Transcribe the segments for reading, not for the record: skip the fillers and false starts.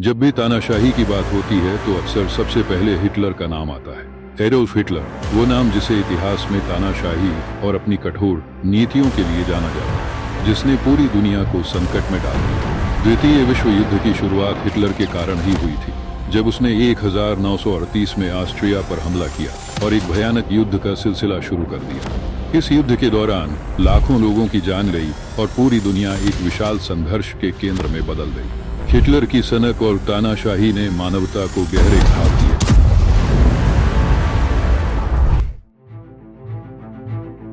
जब भी तानाशाही की बात होती है तो अक्सर सबसे पहले हिटलर का नाम आता है। एडोल्फ हिटलर, वो नाम जिसे इतिहास में तानाशाही और अपनी कठोर नीतियों के लिए जाना जाता है, जिसने पूरी दुनिया को संकट में डाल दिया। द्वितीय विश्व युद्ध की शुरुआत हिटलर के कारण ही हुई थी, जब उसने 1938 में ऑस्ट्रिया पर हमला किया और एक भयानक युद्ध का सिलसिला शुरू कर दिया। इस युद्ध के दौरान लाखों लोगों की जान गई और पूरी दुनिया एक विशाल संघर्ष के केंद्र में बदल गई। हिटलर की सनक और तानाशाही ने मानवता को गहरे घाव दिए।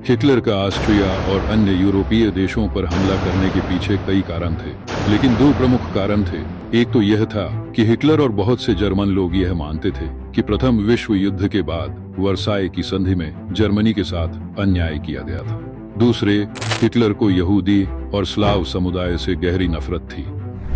हिटलर का ऑस्ट्रिया और अन्य यूरोपीय देशों पर हमला करने के पीछे कई कारण थे, लेकिन दो प्रमुख कारण थे। एक तो यह था कि हिटलर और बहुत से जर्मन लोग यह मानते थे कि प्रथम विश्व युद्ध के बाद वर्साय की संधि में जर्मनी के साथ अन्याय किया गया था। दूसरे, हिटलर को यहूदी और स्लाव समुदाय से गहरी नफरत थी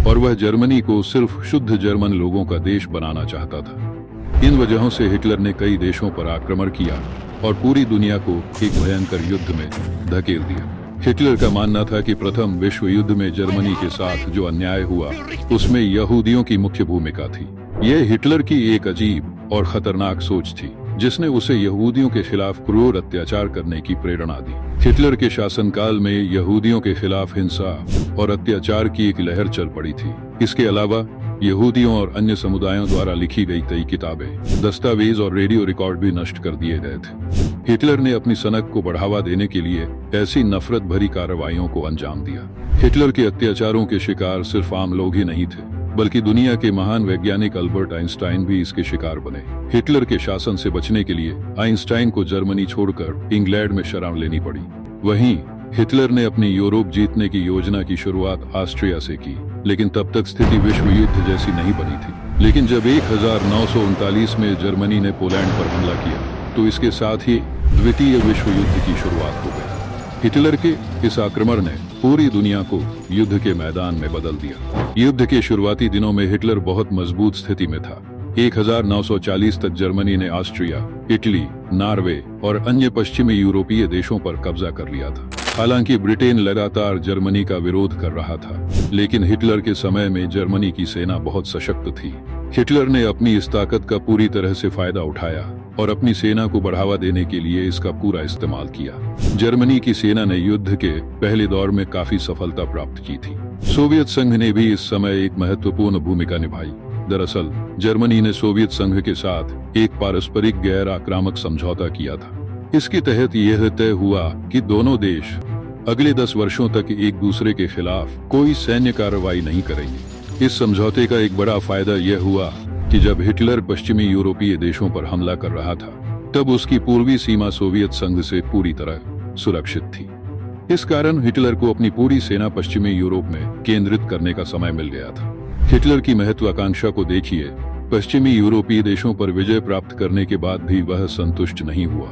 और वह जर्मनी को सिर्फ शुद्ध जर्मन लोगों का देश बनाना चाहता था। इन वजहों से हिटलर ने कई देशों पर आक्रमण किया और पूरी दुनिया को एक भयंकर युद्ध में धकेल दिया। हिटलर का मानना था कि प्रथम विश्व युद्ध में जर्मनी के साथ जो अन्याय हुआ उसमें यहूदियों की मुख्य भूमिका थी। यह हिटलर की एक अजीब और खतरनाक सोच थी, जिसने उसे यहूदियों के खिलाफ क्रूर अत्याचार करने की प्रेरणा दी। हिटलर के शासनकाल में यहूदियों के खिलाफ हिंसा और अत्याचार की एक लहर चल पड़ी थी। इसके अलावा यहूदियों और अन्य समुदायों द्वारा लिखी गई कई किताबें, दस्तावेज और रेडियो रिकॉर्ड भी नष्ट कर दिए गए थे। हिटलर ने अपनी सनक को बढ़ावा देने के लिए ऐसी नफरत भरी कार्रवाइयों को अंजाम दिया। हिटलर के अत्याचारों के शिकार सिर्फ आम लोग ही नहीं थे, बल्कि दुनिया के महान वैज्ञानिक अल्बर्ट आइंस्टाइन भी इसके शिकार बने। हिटलर के शासन से बचने के लिए आइंस्टाइन को जर्मनी छोड़कर इंग्लैंड में शरण लेनी पड़ी। वहीं हिटलर ने अपनी यूरोप जीतने की योजना की शुरुआत ऑस्ट्रिया से की, लेकिन तब तक स्थिति विश्व युद्ध जैसी नहीं बनी थी। लेकिन जब 1939 में जर्मनी ने पोलैंड पर हमला किया तो इसके साथ ही द्वितीय विश्व युद्ध की शुरुआत हो गई। हिटलर के इस आक्रमण ने पूरी दुनिया को युद्ध के मैदान में बदल दिया। युद्ध के शुरुआती दिनों में हिटलर बहुत मजबूत स्थिति में था। 1940 तक जर्मनी ने ऑस्ट्रिया, इटली, नॉर्वे और अन्य पश्चिमी यूरोपीय देशों पर कब्जा कर लिया था। हालांकि ब्रिटेन लगातार जर्मनी का विरोध कर रहा था, लेकिन हिटलर के समय में जर्मनी की सेना बहुत सशक्त थी। हिटलर ने अपनी इस ताकत का पूरी तरह से फायदा उठाया और अपनी सेना को बढ़ावा देने के लिए इसका पूरा इस्तेमाल किया। जर्मनी की सेना ने युद्ध के पहले दौर में काफी सफलता प्राप्त की थी। सोवियत संघ ने भी इस समय एक महत्वपूर्ण भूमिका निभाई। दरअसल जर्मनी ने सोवियत संघ के साथ एक पारस्परिक गैर आक्रामक समझौता किया था। इसके तहत यह तय हुआ कि दोनों देश अगले 10 वर्षों तक एक दूसरे के खिलाफ कोई सैन्य कार्रवाई नहीं करेंगे। इस समझौते का एक बड़ा फायदा यह हुआ कि जब हिटलर पश्चिमी यूरोपीय देशों पर हमला कर रहा था, तब उसकी पूर्वी सीमा सोवियत संघ से पूरी तरह सुरक्षित थी। इस कारण हिटलर को अपनी पूरी सेना पश्चिमी यूरोप में केंद्रित करने का समय मिल गया था। हिटलर की महत्वाकांक्षा को देखिए। पश्चिमी यूरोपीय देशों पर विजय प्राप्त करने के बाद भी वह संतुष्ट नहीं हुआ।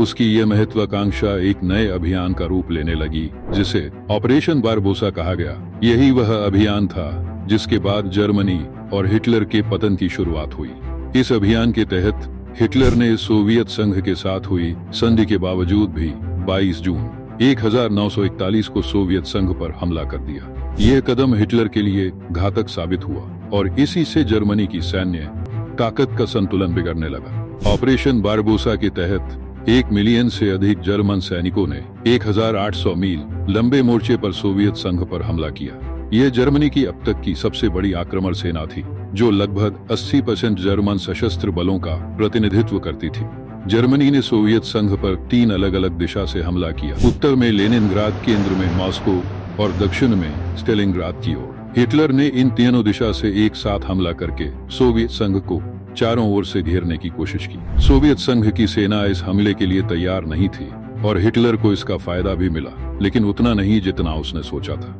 उसकी यह महत्वाकांक्षा एक नए अभियान का रूप लेने लगी, जिसे ऑपरेशन बारबोसा कहा गया। यही वह अभियान था जिसके बाद जर्मनी और हिटलर के पतन की शुरुआत हुई। इस अभियान के तहत हिटलर ने सोवियत संघ के साथ हुई संधि के बावजूद भी 22 जून 1941 को सोवियत संघ पर हमला कर दिया। यह कदम हिटलर के लिए घातक साबित हुआ और इसी से जर्मनी की सैन्य ताकत का संतुलन बिगड़ने लगा। ऑपरेशन बारबोसा के तहत 1 मिलियन से अधिक जर्मन सैनिकों ने 1800 मील लंबे मोर्चे पर सोवियत संघ पर हमला किया। यह जर्मनी की अब तक की सबसे बड़ी आक्रमण सेना थी, जो लगभग 80% जर्मन सशस्त्र बलों का प्रतिनिधित्व करती थी। जर्मनी ने सोवियत संघ पर 3 अलग अलग दिशा से हमला किया। उत्तर में लेनिनग्राद, केंद्र में मॉस्को और दक्षिण में स्टेलिनग्राद की ओर। हिटलर ने इन तीनों दिशा से एक साथ हमला करके सोवियत संघ को चारों ओर से घेरने की कोशिश की। सोवियत संघ की सेना इस हमले के लिए तैयार नहीं थी और हिटलर को इसका फायदा भी मिला, लेकिन उतना नहीं जितना उसने सोचा था।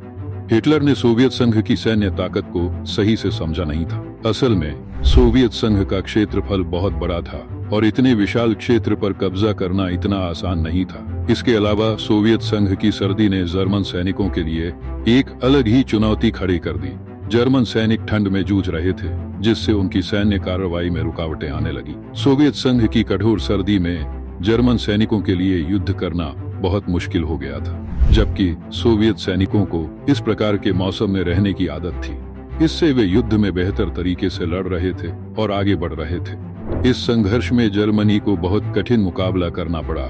हिटलर ने सोवियत संघ की सैन्य ताकत को सही से समझा नहीं था। असल में सोवियत संघ का क्षेत्रफल बहुत बड़ा था और इतने विशाल क्षेत्र पर कब्जा करना इतना आसान नहीं था। इसके अलावा सोवियत संघ की सर्दी ने जर्मन सैनिकों के लिए एक अलग ही चुनौती खड़ी कर दी। जर्मन सैनिक ठंड में जूझ रहे थे, जिससे उनकी सैन्य कार्रवाई में रुकावटें आने लगी। सोवियत संघ की कठोर सर्दी में जर्मन सैनिकों के लिए युद्ध करना बहुत मुश्किल हो गया था, जबकि सोवियत सैनिकों को इस प्रकार के मौसम में रहने की आदत थी। इससे वे युद्ध में बेहतर तरीके से लड़ रहे थे और आगे बढ़ रहे थे। इस संघर्ष में जर्मनी को बहुत कठिन मुकाबला करना पड़ा।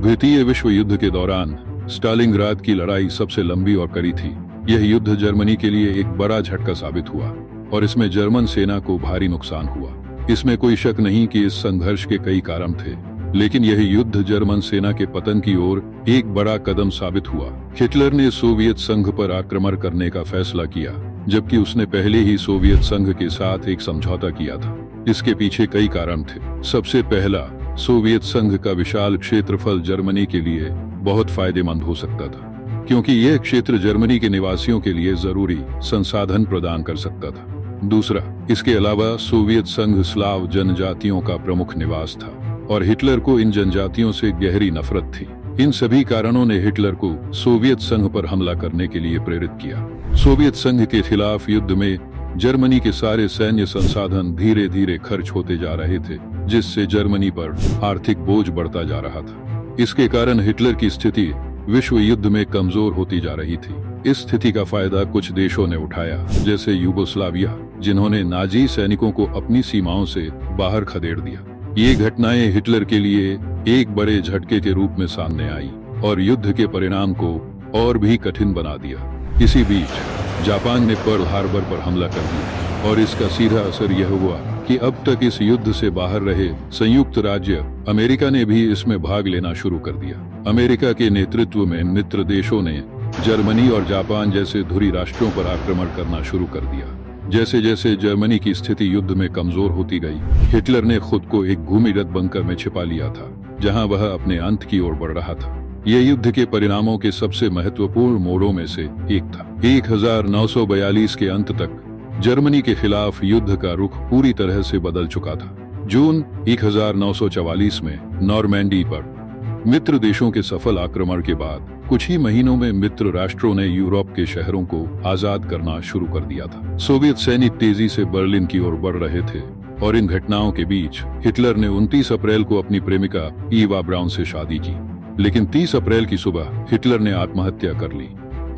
द्वितीय विश्व युद्ध के दौरान स्टालिनग्राद की लड़ाई सबसे लंबी और कड़ी थी। यह युद्ध जर्मनी के लिए एक बड़ा झटका साबित हुआ और इसमें जर्मन सेना को भारी नुकसान हुआ। इसमें कोई शक नहीं कि इस संघर्ष के कई कारण थे, लेकिन यह युद्ध जर्मन सेना के पतन की ओर एक बड़ा कदम साबित हुआ। हिटलर ने सोवियत संघ पर आक्रमण करने का फैसला किया, जबकि उसने पहले ही सोवियत संघ के साथ एक समझौता किया था। इसके पीछे कई कारण थे। सबसे पहला, सोवियत संघ का विशाल क्षेत्रफल जर्मनी के लिए बहुत फायदेमंद हो सकता था, क्योंकि यह क्षेत्र जर्मनी के निवासियों के लिए जरूरी संसाधन प्रदान कर सकता था। दूसरा, इसके अलावा सोवियत संघ स्लाव जनजातियों का प्रमुख निवास था और हिटलर को इन जनजातियों से गहरी नफरत थी। इन सभी कारणों ने हिटलर को सोवियत संघ पर हमला करने के लिए प्रेरित किया। सोवियत संघ के खिलाफ युद्ध में जर्मनी के सारे सैन्य संसाधन धीरे धीरे खर्च होते जा रहे थे, जिससे जर्मनी पर आर्थिक बोझ बढ़ता जा रहा था। इसके कारण हिटलर की स्थिति विश्व युद्ध में कमजोर होती जा रही थी। इस स्थिति का फायदा कुछ देशों ने उठाया, जैसे यूगोस्लाविया, जिन्होंने नाजी सैनिकों को अपनी सीमाओं से बाहर खदेड़ दिया। ये घटनाएं हिटलर के लिए एक बड़े झटके के रूप में सामने आई और युद्ध के परिणाम को और भी कठिन बना दिया। इसी बीच जापान ने पर्ल हार्बर पर हमला कर दिया और इसका सीधा असर यह हुआ कि अब तक इस युद्ध से बाहर रहे संयुक्त राज्य अमेरिका ने भी इसमें भाग लेना शुरू कर दिया। अमेरिका के नेतृत्व में मित्र देशों ने जर्मनी और जापान जैसे धुरी राष्ट्रों पर आक्रमण करना शुरू कर दिया। जैसे जैसे जर्मनी की स्थिति युद्ध में कमजोर होती गई, हिटलर ने खुद को एक भूमिगत बंकर में छिपा लिया था, जहां वह अपने अंत की ओर बढ़ रहा था। यह युद्ध के परिणामों के सबसे महत्वपूर्ण मोड़ों में से एक था। 1942 के अंत तक जर्मनी के खिलाफ युद्ध का रुख पूरी तरह से बदल चुका था। जून 1944 में नॉर्मैंडी पर मित्र देशों के सफल आक्रमण के बाद कुछ ही महीनों में मित्र राष्ट्रों ने यूरोप के शहरों को आजाद करना शुरू कर दिया था। सोवियत सैनिक तेजी से बर्लिन की ओर बढ़ रहे थे और इन घटनाओं के बीच हिटलर ने 29 अप्रैल को अपनी प्रेमिका ईवा ब्राउन से शादी की, लेकिन 30 अप्रैल की सुबह हिटलर ने आत्महत्या कर ली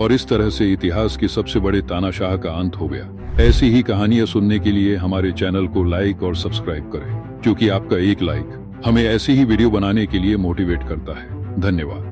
और इस तरह से इतिहास के सबसे बड़े तानाशाह का अंत हो गया। ऐसी ही कहानियां सुनने के लिए हमारे चैनल को लाइक और सब्सक्राइब करें, क्योंकि आपका एक लाइक हमें ऐसी ही वीडियो बनाने के लिए मोटिवेट करता है। धन्यवाद।